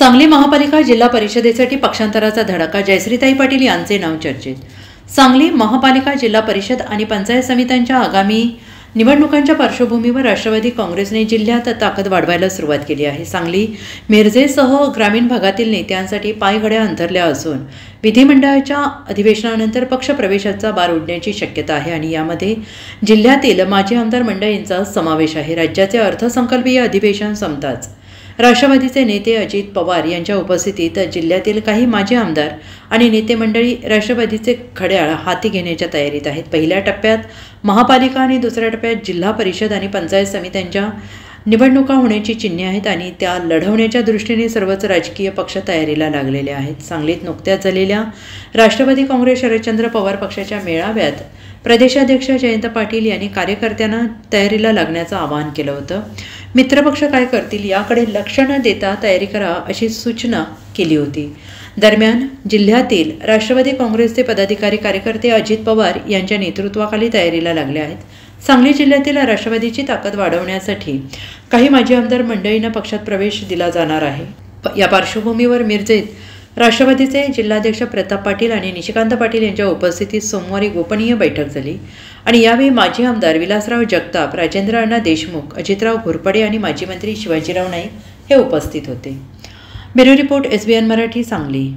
सांगली महापालिका जिल्हा परिषदेसाठी पक्षांतराचा धडाका. जयश्रीताई पाटील यांचे नाव चर्चेत. सांगली महापालिका, जिल्हा परिषद आणि पंचायत समित्यांच्या आगामी निवडणुकांच्या पार्श्वभूमीवर राष्ट्रवादी काँग्रेसने जिल्ह्यात ताकद वाढवायला सुरुवात केली आहे. सांगली मिरजेसह ग्रामीण भागातील नेत्यांसाठी पायघड्या अंथरल्या असून विधिमंडळाच्या अधिवेशनानंतर पक्षप्रवेशाचा बार उडण्याची शक्यता आहे आणि यामध्ये जिल्ह्यातील माजी आमदार मंडळींचा समावेश आहे. राज्याचे अर्थसंकल्पीय अधिवेशन संपताच राष्ट्रवादीचे नेते अजित पवार यांच्या उपस्थितीत जिल्ह्यातील काही माजी आमदार आणि नेते मंडळी राष्ट्रवादीचे घड्याळ हाती घेण्याच्या तयारीत आहेत. पहिल्या टप्प्यात महापालिका आणि दुसऱ्या टप्प्यात जिल्हा परिषद आणि पंचायत समित्यांच्या निवडणुका होण्याची चिन्हे आहेत आणि त्या लढवण्याच्या दृष्टीने सर्वच राजकीय पक्ष तयारीला लागलेले आहेत. सांगलीत नुकत्याच झालेल्या राष्ट्रवादी काँग्रेस शरदचंद्र पवार पक्षाच्या मेळाव्यात प्रदेशाध्यक्ष जयंत पाटील यांनी कार्यकर्त्यांना तयारीला लागण्याचं आवाहन केलं होतं. मित्रपक्ष काय करतील याकडे लक्ष न देता तयारी करा अशी सूचना केली होती. दरम्यान जिल्ह्यातील राष्ट्रवादी काँग्रेसचे पदाधिकारी कार्यकर्ते अजित पवार यांच्या नेतृत्वाखाली तयारीला लागले आहेत. सांगली जिल्ह्यातील राष्ट्रवादीची ताकद वाढवण्यासाठी काही माजी आमदार मंडळींना पक्षात प्रवेश दिला जाणार आहे. या पार्श्वभूमीवर मिरजेत राष्ट्रवादीचे जिल्हाध्यक्ष प्रताप पाटील आणि निशिकांत पाटील यांच्या उपस्थितीत सोमवारी गोपनीय बैठक झाली आणि यावेळी माजी आमदार विलासराव जगताप, राजेंद्र अण्णा देशमुख, अजितराव घोरपडे आणि माजी मंत्री शिवाजीराव नाईक हे उपस्थित होते. Bureau report, SBN Marathi, Sangli.